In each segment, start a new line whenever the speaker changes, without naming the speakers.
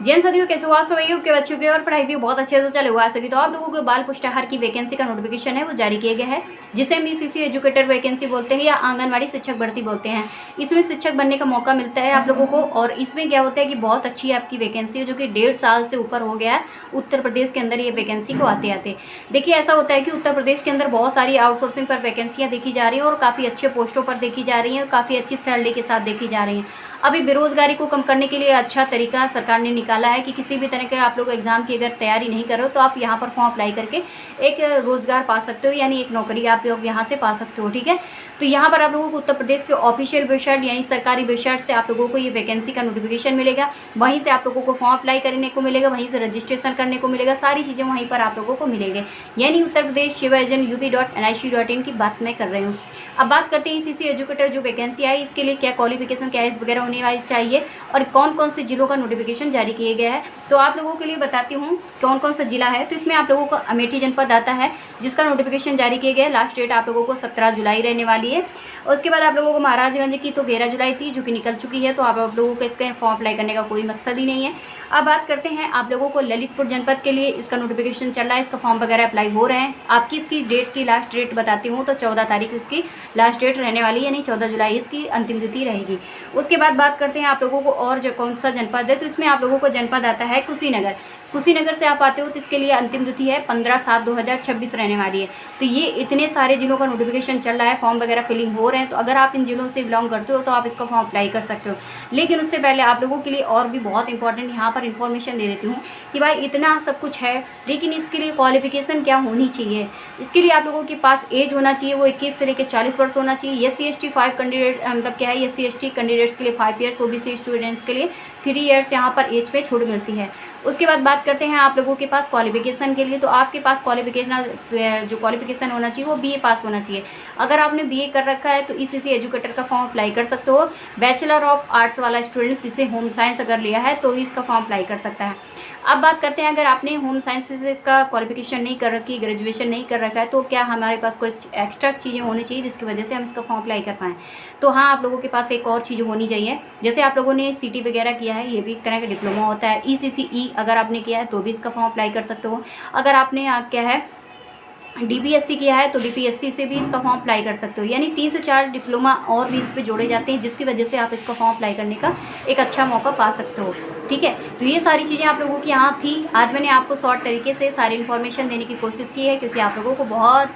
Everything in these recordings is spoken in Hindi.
जैन सदियों के सुहास वयु के बच्चों की और पढ़ाई भी बहुत अच्छे से चले हुआ सकी। तो आप लोगों को बाल पुष्टाहार की वैकेंसी का नोटिफिकेशन है वो जारी किया गया है, जिसे हम ईसीसी एजुकेटर वैकेंसी बोलते हैं या आंगनवाड़ी शिक्षक भर्ती बोलते हैं। इसमें शिक्षक बनने का मौका मिलता है आप लोगों को, और इसमें क्या होता है कि बहुत अच्छी आपकी वैकेंसी है जो कि 1.5 साल से ऊपर हो गया है उत्तर प्रदेश के अंदर ये वैकेंसी को आते आते। देखिए ऐसा होता है कि उत्तर प्रदेश के अंदर बहुत सारी आउटसोर्सिंग पर वैकेंसियाँ देखी जा रही हैं और काफ़ी अच्छे पोस्टों पर देखी जा रही हैं और काफ़ी अच्छी सैलरी के साथ देखी जा रही हैं। अभी बेरोजगारी को कम करने के लिए अच्छा तरीका सरकार ने निकाला है कि किसी भी तरह के आप लोग एग्जाम की अगर तैयारी नहीं कर रहे हो तो आप यहाँ पर फॉर्म अप्लाई करके एक रोजगार पा सकते हो, यानी एक नौकरी आप लोग यहाँ से पा सकते हो। ठीक है, तो यहाँ पर आप लोगों को उत्तर प्रदेश के ऑफिशियल वेबसाइट यानी सरकारी वेबसाइट से आप लोगों को ये वैकेंसी का नोटिफिकेशन मिलेगा, वहीं से आप लोगों को फॉर्म अप्लाई करने को मिलेगा, वहीं से रजिस्ट्रेशन करने को मिलेगा, सारी चीज़ें वहीं पर आप लोगों को मिलेंगे। यानी उत्तर प्रदेश सेवा एजेंट UP.NIC.in की बात मैं कर रही हूँ। अब बात करते हैं ईसीसी एजुकेटर जो वैकेंसी आई इसके लिए क्या क्वालिफिकेशन क्या एज वगैरह होनी चाहिए और कौन कौन से जिलों का नोटिफिकेशन जारी किया गया है। तो आप लोगों के लिए बताती हूँ कौन कौन सा जिला है। तो इसमें आप लोगों को अमेठी जनपद आता है जिसका नोटिफिकेशन जारी किया गया है। लास्ट डेट आप लोगों को 17 जुलाई रहने वाली है। उसके बाद आप लोगों को महाराजगंज की तो 11 जुलाई थी जो कि निकल चुकी है, तो आप लोगों को इसका फॉर्म अप्लाई करने का कोई मकसद ही नहीं है। अब बात करते हैं आप लोगों को ललितपुर जनपद के लिए इसका नोटिफिकेशन चल रहा है, इसका फॉर्म वगैरह अप्लाई हो रहे हैं। आपकी इसकी डेट की लास्ट डेट बताती हूँ तो 14 तारीख इसकी लास्ट डेट रहने वाली है, यानी 14 जुलाई इसकी अंतिम तिथि रहेगी। उसके बाद बात करते हैं आप लोगों को और जो कौन सा जनपद है, तो इसमें आप लोगों को जनपद आता है कुशीनगर। कुशीनगर से आप आते हो तो इसके लिए अंतिम तिथि है 15/7/2026 रहने वाली है। तो ये इतने सारे जिलों का नोटिफिकेशन चल रहा है, फॉर्म वगैरह फिलिंग हो रहे हैं। तो अगर आप इन जिलों से बिलोंग करते हो तो आप इसका फॉर्म अप्लाई कर सकते हो। लेकिन उससे पहले आप लोगों के लिए और भी बहुत इंपॉर्टेंट यहाँ पर इन्फॉर्मेशन दे देती हूँ कि भाई इतना सब कुछ है लेकिन इसके लिए क्वालिफिकेशन क्या होनी चाहिए। इसके लिए आप लोगों के पास एज होना चाहिए वो 21 से लेकर 40 वर्ष होना चाहिए। SC/ST 5 कैंडिडेट मतलब क्या है, SC/ST कैंडिडेट्स के लिए 5 ईयर्स, OBC स्टूडेंट्स के लिए 3 ईयर्स यहाँ पर एज पे छूट मिलती है। उसके बाद बात करते हैं आप लोगों के पास क्वालिफिकेशन के लिए। तो आपके पास क्वालिफिकेशन होना चाहिए वो BA पास होना चाहिए। अगर आपने BA कर रखा है तो ईसीसी एजुकेटर का फॉर्म अप्लाई कर सकते हो। बैचलर ऑफ आर्ट्स वाला स्टूडेंट जिसे होम साइंस अगर लिया है तो ही इसका फॉर्म अप्लाई कर सकता है। अब बात करते हैं अगर आपने होम साइंस से इसका क्वालिफिकेशन नहीं कर रखी, ग्रेजुएशन नहीं कर रखा है, तो क्या हमारे पास कोई एक्स्ट्रा चीज़ें होनी चाहिए जिसकी वजह से हम इसका फॉर्म अप्लाई कर पाएँ। तो हाँ, आप लोगों के पास एक और चीज़ होनी चाहिए। जैसे आप लोगों ने CT वगैरह किया है, ये भी एक तरह का डिप्लोमा होता है। ECCE अगर आपने किया है तो भी इसका फॉर्म अप्लाई कर सकते हो। अगर आपने क्या है DPSC किया है तो DPSC से भी इसका फॉर्म अप्लाई कर सकते हो। यानी 3 से 4 डिप्लोमा और भी इस पे जोड़े जाते हैं जिसकी वजह से आप इसका फॉर्म अप्लाई करने का एक अच्छा मौका पा सकते हो। ठीक है, तो ये सारी चीज़ें आप लोगों की यहाँ थी। आज मैंने आपको शॉर्ट तरीके से सारी इन्फॉर्मेशन देने की कोशिश की है क्योंकि आप लोगों को बहुत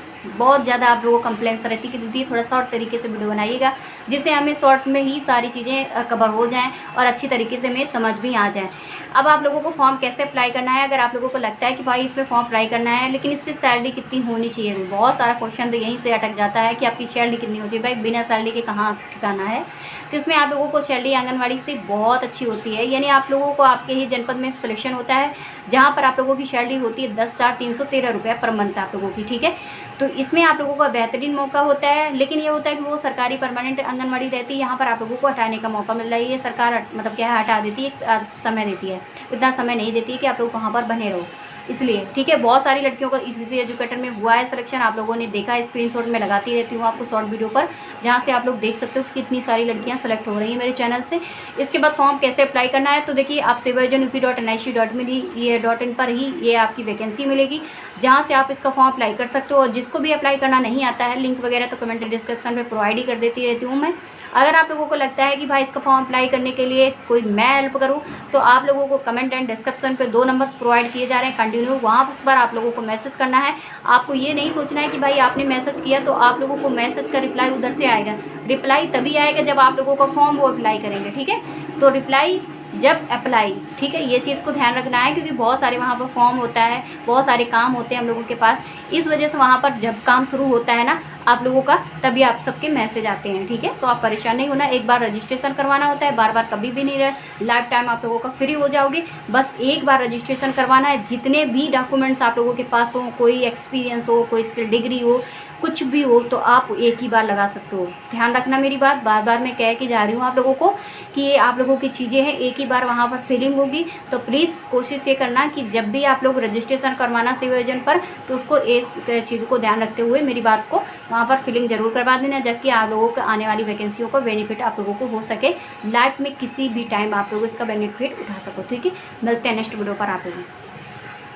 ज़्यादा आप लोगों को कंप्लेंट्स रहती कि दीदी थोड़ा शॉर्ट तरीके से वीडियो बनाइएगा जिससे हमें शॉर्ट में ही सारी चीज़ें कवर हो जाएँ और अच्छी तरीके से हमें समझ भी आ जाए। अब आप लोगों को फॉर्म कैसे अप्लाई करना है, अगर आप लोगों को लगता है कि भाई इसमें फॉर्म अप्लाई करना है लेकिन इससे सैलरी कितनी होनी चाहिए, बहुत सारा क्वेश्चन तो यहीं से अटक जाता है कि आपकी सैलरी कितनी होनी चाहिए। भाई बिना सैलरी के कहाँ ठिकाना है। तो इसमें आप लोगों को सैलरी आंगनवाड़ी से बहुत अच्छी होती है, यानी आप लोगों को आपके ही जनपद में सिलेक्शन होता है जहाँ पर आप लोगों की सैलरी होती है 10,313 रुपये पर मंथ आप लोगों की। ठीक है, तो इसमें आप लोगों का बेहतरीन मौका होता है। लेकिन ये होता है कि वो सरकारी परमानेंट आंगनवाड़ी रहती है, यहाँ पर आप लोगों को हटाने का मौका मिल रहा है। ये सरकार मतलब क्या है हटा देती है, एक समय देती है, इतना समय नहीं देती है कि आप लोग वहाँ पर बने रहो। इसलिए ठीक है, बहुत सारी लड़कियों का ईसीसी एजुकेटर में हुआ है सिलेक्शन, आप लोगों ने देखा है। स्क्रीनशॉट में लगाती रहती हूँ आपको शॉर्ट वीडियो पर, जहाँ से आप लोग देख सकते हो कि कितनी सारी लड़कियाँ सेलेक्ट हो रही हैं मेरे चैनल से। इसके बाद फॉर्म कैसे अप्लाई करना है, तो देखिए आप sevajan.UP.NIC.in पर ही ये आपकी वैकेंसी मिलेगी जहाँ से आप इसका फॉर्म अप्लाई कर सकते हो। और जिसको भी अप्लाई करना नहीं आता है, लिंक वगैरह तो कमेंट डिस्क्रिप्शन में प्रोवाइड ही कर देती रहती हूँ मैं। अगर आप लोगों को लगता है कि भाई इसका फॉर्म अप्लाई करने के लिए कोई मैं हेल्प करूं, तो आप लोगों को कमेंट एंड डिस्क्रिप्शन पे 2 नंबर्स प्रोवाइड किए जा रहे हैं कंटिन्यू, वहाँ पर आप लोगों को मैसेज करना है। आपको ये नहीं सोचना है कि भाई आपने मैसेज किया तो आप लोगों को मैसेज का रिप्लाई उधर से आएगा। रिप्लाई तभी आएगा जब आप लोगों का फॉर्म वो अप्लाई करेंगे। ठीक है, तो रिप्लाई जब अप्लाई, ठीक है, ये चीज़ को ध्यान रखना है क्योंकि बहुत सारे वहाँ पर फॉर्म होता है, बहुत सारे काम होते हैं हम लोगों के पास। इस वजह से वहाँ पर जब काम शुरू होता है ना आप लोगों का, तभी आप सबके मैसेज आते हैं। ठीक है, तो आप परेशान नहीं होना, एक बार रजिस्ट्रेशन करवाना होता है, बार बार कभी भी नहीं रहे, लाइफ टाइम आप लोगों का फ्री हो जाओगे। बस एक बार रजिस्ट्रेशन करवाना है। जितने भी डॉक्यूमेंट्स आप लोगों के पास हो, कोई एक्सपीरियंस हो, कोई स्किल डिग्री हो, कुछ भी हो तो आप एक ही बार लगा सकते हो। ध्यान रखना मेरी बात, बार बार मैं कह के जा रही हूँ आप लोगों को कि ये आप लोगों की चीज़ें हैं, एक ही बार वहाँ पर फिलिंग होगी। तो प्लीज़ कोशिश ये करना कि जब भी आप लोग रजिस्ट्रेशन करवाना सेवा योजना पर, तो उसको इस चीज़ को ध्यान रखते हुए मेरी बात को वहाँ पर फिलिंग ज़रूर करवा देना, जबकि आप लोगों को आने वाली वैकेंसियों का बेनिफिट आप लोगों को हो सके। लाइफ में किसी भी टाइम आप लोग इसका बेनिफिट उठा सको। ठीक है, मिलते हैं नेक्स्ट वीडियो पर आप लोग।